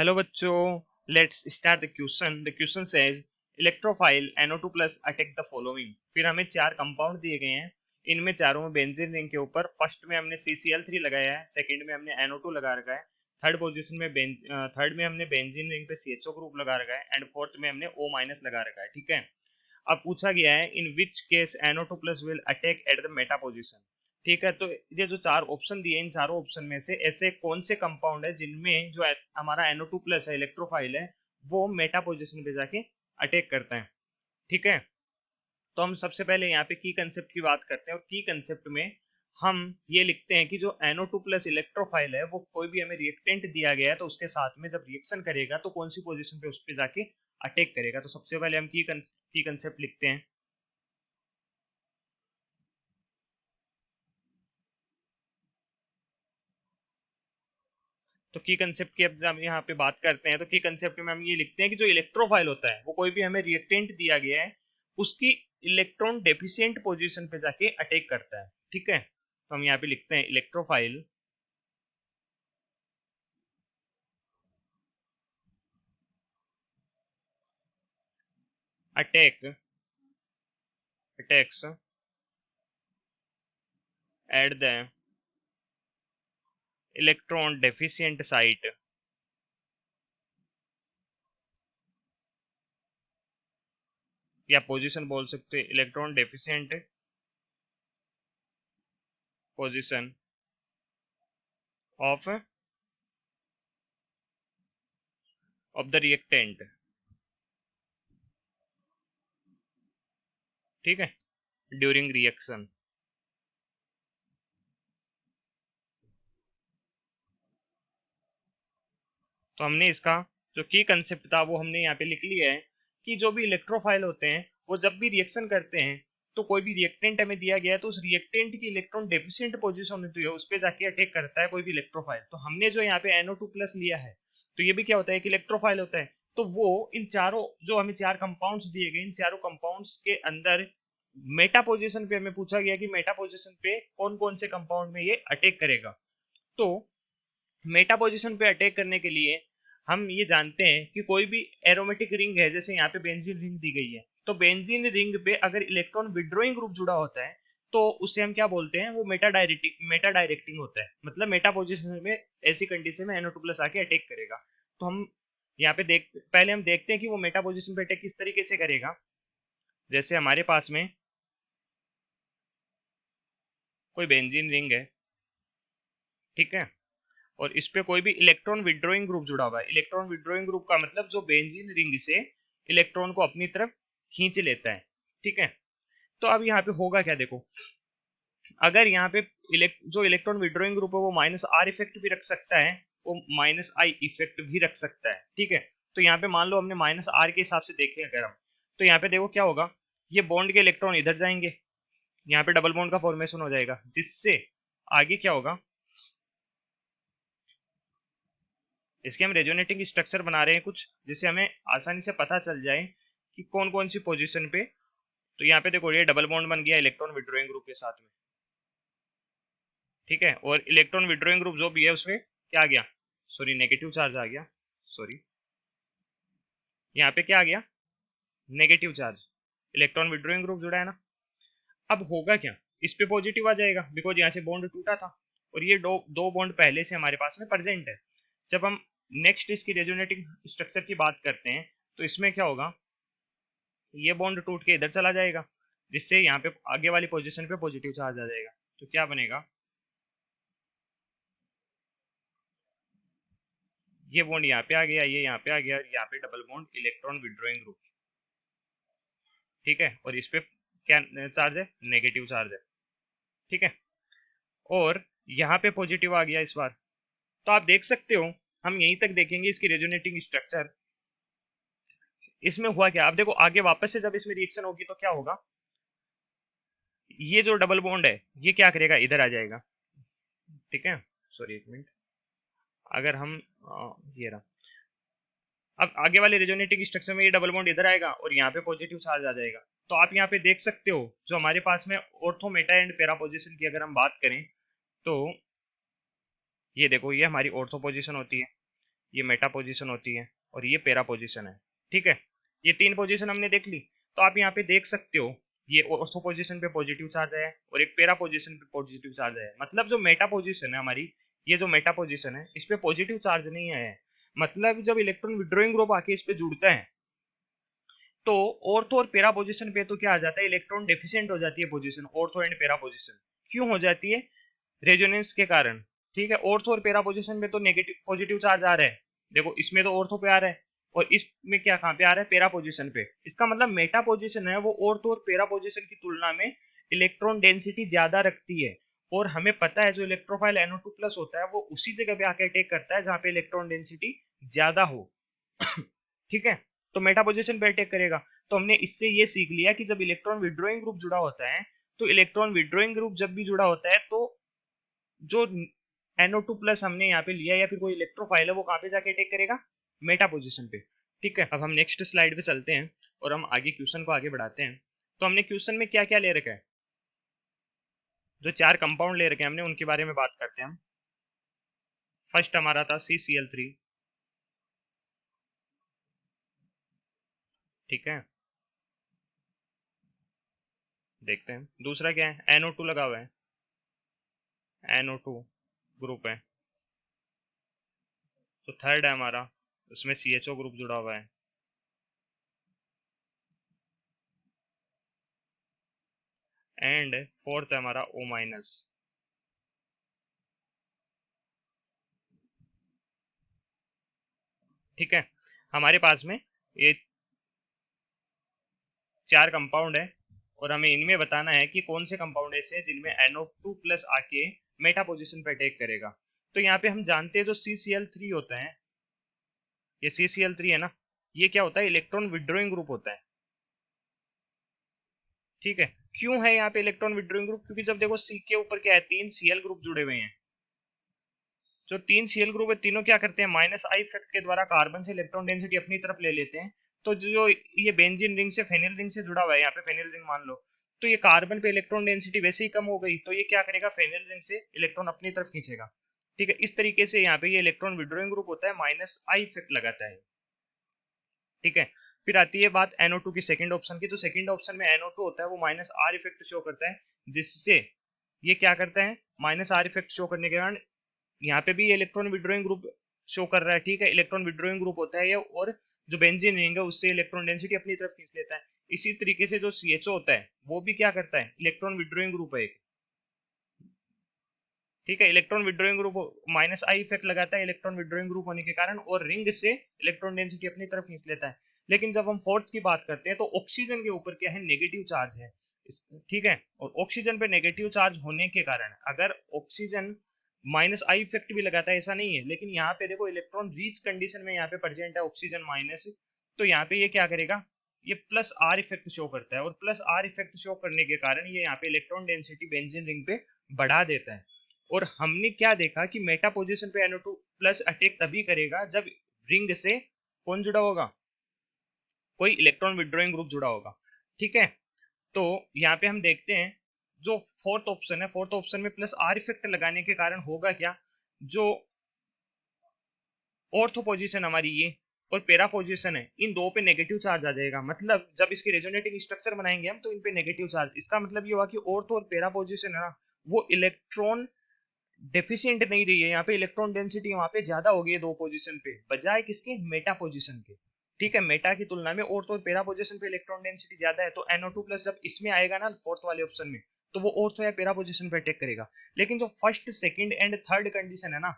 Hello बच्चों, let's start the question. The question says electrophile NO2 plus attack the following. फिर हमें चार compound दिए गए हैं, इनमें चारों में बेंजीन रिंग के ऊपर फर्स्ट में हमने CCl3 लगाया है, सेकंड में हमने NO2 लगा रखा है, थर्ड पोजीशन में थर्ड में हमने बेंजीन रिंग पे CHO ग्रुप लगा रखा है एंड फोर्थ में हमने O माइनस लगा रखा है। ठीक है, अब पूछा गया है in which case NO2 plus will attack at the meta position. ठीक है, तो ये जो चार ऑप्शन दिए, इन चारों ऑप्शन में से ऐसे कौन से कंपाउंड है जिनमें जो हमारा NO2 प्लस है, इलेक्ट्रोफाइल है, वो मेटा पोजीशन पे जाके अटैक करता है। ठीक है, तो हम सबसे पहले यहाँ पे की कंसेप्ट की बात करते हैं और की कंसेप्ट में हम ये लिखते हैं कि जो NO2 प्लस इलेक्ट्रोफाइल है वो कोई भी हमें रिएक्टेंट दिया गया है तो उसके साथ में जब रिएक्शन करेगा तो कौन सी पोजीशन पे उस पे जाके अटैक करेगा। तो सबसे पहले हम की कंसेप्ट लिखते हैं। तो की कंसेप्ट की अब जब यहाँ पे बात करते हैं तो की कंसेप्ट में हम ये लिखते हैं कि जो इलेक्ट्रोफाइल होता है वो कोई भी हमें रिएक्टेंट दिया गया है उसकी इलेक्ट्रॉन डेफिशिएंट पोजीशन पे जाके अटैक करता है। ठीक है, तो हम यहाँ पे लिखते हैं electrophile attack attacks at the electron deficient site या पोजीशन बोल सकते हैं, electron deficient position of the reactant. ठीक है, ड्यूरिंग रिएक्शन। तो हमने इसका जो की कंसेप्ट था वो हमने यहाँ पे लिख लिया है कि जो भी इलेक्ट्रोफाइल होते हैं वो जब भी रिएक्शन करते हैं तो कोई भी रिएक्टेंट हमें दिया गया है तो उस रिएक्टेंट की इलेक्ट्रॉन डेफिशिएंट पोजीशन होती है उस पर जाके अटैक करता है कोई भी इलेक्ट्रोफाइल। तो हमने जो यहाँ पे NO2 प्लस लिया है तो ये भी क्या होता है कि इलेक्ट्रोफाइल होता है। तो वो इन चारों जो हमें चार कंपाउंड्स दिए गए इन चारों कंपाउंड्स के अंदर मेटा पोजीशन पे हमें पूछा गया कि मेटा पोजीशन पे कौन कौन से कंपाउंड में ये अटैक करेगा। तो मेटा पोजीशन पे अटैक करने के लिए हम ये जानते हैं कि कोई भी एरोमेटिक रिंग है, जैसे यहाँ पे बेंजीन रिंग दी गई है, तो बेंजीन रिंग पे अगर इलेक्ट्रॉन विड्रॉइंग ग्रुप जुड़ा होता है तो उसे हम क्या बोलते हैं, वो मेटा डायरेक्टिंग होता है, मतलब मेटा पोजीशन में ऐसी कंडीशन में NO2 प्लस आके अटैक करेगा। तो हम यहाँ पे पहले हम देखते हैं कि वो मेटा पोजीशन पे अटैक किस तरीके से करेगा। जैसे हमारे पास में कोई बेंजीन रिंग है, ठीक है, और इस पे कोई भी इलेक्ट्रॉन विड्रॉइंग ग्रुप जुड़ा हुआ है। इलेक्ट्रॉन विड्रॉइंग ग्रुप का मतलब जो बेंजीन रिंग से इलेक्ट्रॉन को अपनी तरफ खींच लेता है। ठीक है, तो अब यहाँ पे होगा क्या, देखो, अगर यहाँ पे जो इलेक्ट्रॉन विड्रॉइंग ग्रुप है वो -R इफेक्ट भी रख सकता है, वो -I इफेक्ट भी रख सकता है। ठीक है, तो यहाँ पे मान लो हमने -R के हिसाब से देखें अगर हम, तो यहाँ पे देखो क्या होगा, ये बॉन्ड के इलेक्ट्रॉन इधर जाएंगे, यहाँ पे डबल बॉन्ड का फॉर्मेशन हो जाएगा, जिससे आगे क्या होगा, इसके हम रेजोनेटिंग स्ट्रक्चर बना रहे हैं कुछ, जिससे हमें आसानी से पता चल जाए कि कौन कौन सी पोजीशन पे। तो यहाँ पे देखो ये डबल बॉन्ड बन गया इलेक्ट्रॉन विड्रॉइंग ग्रुप के साथ में। ठीक है, और इलेक्ट्रॉन विड्रॉइंग ग्रुप जो भी है उसमें क्या आ गया, सॉरी नेगेटिव चार्ज आ गया, सॉरी यहाँ पे क्या आ गया, negative charge, electron withdrawing group जुड़ा है ना। अब होगा क्या, इस पे पॉजिटिव आ जाएगा बिकॉज यहाँ से बॉन्ड टूटा था और ये दो दो बॉन्ड पहले से हमारे पास में प्रेजेंट है। जब हम नेक्स्ट इसकी रेजोनेटिंग स्ट्रक्चर की बात करते हैं तो इसमें क्या होगा, ये बॉन्ड टूट के इधर चला जाएगा, जिससे यहाँ पे आगे वाली पोजीशन पे पॉजिटिव चार्ज आ जाएगा। तो क्या बनेगा, ये बॉन्ड यहाँ पे आ गया, ये यहाँ पे आ गया, यहाँ पे double bond electron withdrawing group. ठीक है, और इस पे क्या चार्ज है, नेगेटिव चार्ज है। ठीक है, और यहाँ पे पॉजिटिव आ गया इस बार। तो आप देख सकते हो, हम यहीं तक देखेंगे इसकी रेजोनेटिंग स्ट्रक्चर। इसमें हुआ क्या, अब देखो आगे वापस से जब इसमें रिएक्शन होगी तो क्या होगा, ये जो डबल बॉन्ड है ये क्या करेगा, इधर आ जाएगा। ठीक है, सॉरी एक मिनट, अगर हम ये रहा, अब आगे वाले रेजोनेटिंग स्ट्रक्चर में ये डबल बॉन्ड इधर आएगा और यहाँ पे पॉजिटिव चार्ज आ जाएगा। तो आप यहाँ पे देख सकते हो जो हमारे पास में ortho Meta and para position की अगर हम बात करें तो ये देखो, ये हमारी ऑर्थो पोजीशन होती है, ये मेटा पोजीशन होती है और ये पैरा पोजीशन है। ठीक है, ये 3 पोजीशन हमने देख ली। तो आप यहाँ पे देख सकते हो ये ऑर्थो पोजीशन पे पॉजिटिव चार्ज है और एक पैरा पोजीशन पे पॉजिटिव चार्ज है। मतलब जो मेटा पोजीशन है हमारी, ये जो मेटा पोजीशन है इस पे पॉजिटिव चार्ज नहीं है। मतलब जब इलेक्ट्रॉन विड्रॉइंग ग्रुप आके इस पे जुड़ता है तो ऑर्थो और पैरा पोजीशन पे तो क्या आ जाता है, इलेक्ट्रॉन डेफिशिएंट हो जाती है position, ortho and para position. क्यों हो जाती है? रेजोनेंस के कारण। ठीक है, ऑर्थो और पैरा पोजीशन में तो नेगेटिव पॉजिटिव चार्ज आ रहा है, देखो इसमें तो ऑर्थो पे आ रहा है और इसमें क्या कहाँ पे आ रहा है, पैरा पोजीशन पे। इसका मतलब मेटा पोजीशन है वो ऑर्थो और पैरा पोजीशन की तुलना में इलेक्ट्रॉन डेंसिटी ज्यादा रखती है। और हमें पता है जो इलेक्ट्रोफाइल NO2 प्लस होता है वो उसी जगह पे आके अटैक करता है जहाँ पे इलेक्ट्रॉन डेंसिटी ज्यादा हो। ठीक है, तो मेटा पोजीशन पे अटैक करेगा। तो हमने इससे ये सीख लिया कि जब इलेक्ट्रॉन विड्रॉइंग ग्रुप जुड़ा होता है, तो इलेक्ट्रॉन विड्रॉइंग ग्रुप जब भी जुड़ा होता है तो जो NO2 प्लस हमने यहाँ पे लिया या फिर कोई इलेक्ट्रोफाइल है वो कहाँ पे जाके अटैक करेगा, मेटा पोजीशन पे। ठीक है, अब हम नेक्स्ट स्लाइड पे चलते हैं और हम आगे क्वेश्चन को आगे बढ़ाते हैं। तो हमने क्वेश्चन में क्या क्या ले रखा है, जो 4 कंपाउंड ले रखे हैं हमने उनके बारे में बात करते हैं हम। फर्स्ट हमारा था CCl3। ठीक है, देखते हैं दूसरा क्या है, NO2 लगा हुआ है, NO2 ग्रुप है। तो थर्ड है हमारा, उसमें CHO ग्रुप जुड़ा हुआ है। एंड फोर्थ है हमारा O-। ठीक है, हमारे पास में ये 4 कंपाउंड है और हमें इनमें बताना है कि कौन से कंपाउंड ऐसे हैं जिनमें NO2 प्लस आके मेटा पोजीशन पे अटैक करेगा। तो यहाँ पे हम जानते हैं जो CCl3 होता है, ये CCl3 है ना, ये क्या होता है, इलेक्ट्रॉन विड्रॉइंग ग्रुप होता है। ठीक है, क्यों है यहाँ पे इलेक्ट्रॉन विड्रॉइंग ग्रुप, क्योंकि जब देखो C के ऊपर क्या है, 3 Cl ग्रुप जुड़े हुए हैं। जो 3 Cl ग्रुप है तीनों क्या करते हैं, माइनस आई इफेक्ट के द्वारा कार्बन से इलेक्ट्रॉन डेंसिटी अपनी तरफ ले लेते हैं। तो जो ये बेंजीन रिंग से फेनिल रिंग से जुड़ा हुआ है, यहाँ पे फेनिल रिंग मान लो, तो ये कार्बन पे इलेक्ट्रॉन डेंसिटी वैसे ही कम हो गई तो ये क्या करेगा, फेनिल रिंग से इलेक्ट्रॉन अपनी तरफ खींचेगा। ठीक है, इस तरीके से यहाँ पे ये इलेक्ट्रॉन विड्रॉइंग ग्रुप होता है, माइनस आई इफेक्ट लगाता है। ठीक है, फिर आती है बात NO2 की, सेकंड ऑप्शन की। तो सेकंड ऑप्शन में NO2 होता है वो माइनस आर इफेक्ट शो करता है, जिससे ये क्या करता है, माइनस आर इफेक्ट शो करने के कारण यहाँ पे भी ये इलेक्ट्रॉन विड्रॉइंग ग्रुप शो कर रहा है। ठीक है, इलेक्ट्रॉन विड्रॉइंग ग्रुप होता है ये, और जो बेंजीन रिंग है उससे इलेक्ट्रॉन डेंसिटी अपनी तरफ खींच लेता है। इसी तरीके से जो CHO होता है वो भी क्या करता है, इलेक्ट्रॉन विड्रॉइंग ग्रुप है एक। ठीक है, electron withdrawing group minus I effect लगाता है इलेक्ट्रॉन विड्रॉइंग ग्रुप होने के कारण, और रिंग से इलेक्ट्रॉन डेंसिटी अपनी तरफ खींच लेता है। लेकिन जब हम फोर्थ की बात करते हैं तो ऑक्सीजन के ऊपर क्या है, नेगेटिव चार्ज है। ठीक है, और ऑक्सीजन पे नेगेटिव चार्ज होने के कारण अगर ऑक्सीजन माइनस आई इफेक्ट भी लगाता है ऐसा नहीं है, लेकिन यहाँ पे देखो इलेक्ट्रॉन रीच कंडीशन में यहाँ पे प्रेजेंट है ऑक्सीजन माइनस, तो यहाँ पे ये क्या करेगा, ये प्लस आर इफेक्ट शो करता है, और प्लस आर इफेक्ट शो करने के कारण ये यहाँ पे इलेक्ट्रॉन डेंसिटी बेंजीन रिंग पे बढ़ा देता है। और हमने क्या देखा कि मेटा पोजीशन पे NO2 प्लस अटैक तभी करेगा जब रिंग से कौन जुड़ा होगा, कोई इलेक्ट्रॉन विड्रॉइंग ग्रुप जुड़ा होगा। ठीक है, तो यहाँ पे हम देखते हैं जो फोर्थ ऑप्शन है, फोर्थ ऑप्शन में प्लस आर इफेक्ट लगाने के कारण होगा क्या, जो ऑर्थो पोजीशन हमारी ये और पैरा पोजीशन है, इन दो पे नेगेटिव चार्ज आ जाएगा। मतलब जब इसकी रेजोनेटिंग स्ट्रक्चर बनाएंगे हम तो इन पे नेगेटिव चार्ज, इसका मतलब ये हुआ कि ऑर्थो और पैरा पोजीशन है ना वो इलेक्ट्रॉन डेफिशिएंट नहीं रही है, यहाँ पे इलेक्ट्रॉन डेंसिटी वहां पे ज्यादा हो गई है दो पोजीशन पे बजाय किसके, मेटा पोजीशन के। ठीक है, मेटा की तुलना में ऑर्थो और पैरा पोजीशन पे इलेक्ट्रॉन डेंसिटी ज्यादा है, तो NO2 प्लस जब इसमें आएगा ना फोर्थ वाले ऑप्शन में, तो वो ऑर्थो या पैरा पोजीशन पे अटैक करेगा। लेकिन जो first second and third condition है ना,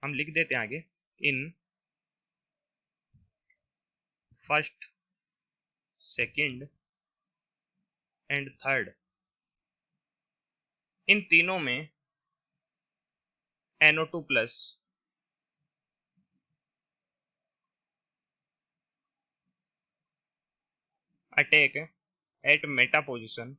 हम लिख देते हैं आगे, इन फर्स्ट सेकंड एंड थर्ड, इन तीनों में NO2 plus attack at meta position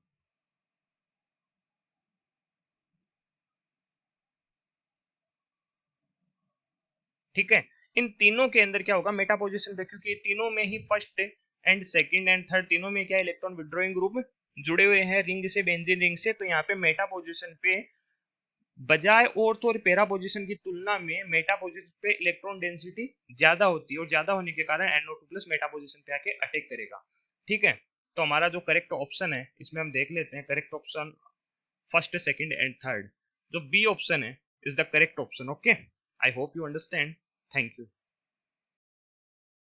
ठीक है, इन तीनों के अंदर क्या होगा, मेटा पोजीशन पे, क्योंकि तीनों में ही first and second and third तीनों में क्या इलेक्ट्रॉन विड्रॉइंग ग्रुप जुड़े हुए हैं रिंग से, बेंजीन रिंग से, तो यहाँ पे मेटा पोजीशन पे बजाय ऑर्थ और पैरा पोजीशन की तुलना में मेटा पोजीशन पे इलेक्ट्रॉन डेंसिटी ज्यादा होती है और ज्यादा होने के कारण NO2 प्लस मेटा पोजीशन पे आके अटैक करेगा। ठीक है, तो हमारा जो करेक्ट ऑप्शन है इसमें हम देख लेते हैं correct option first, second and third. जो बी ऑप्शन है is the correct option. Okay, I hope you understand. Thank you.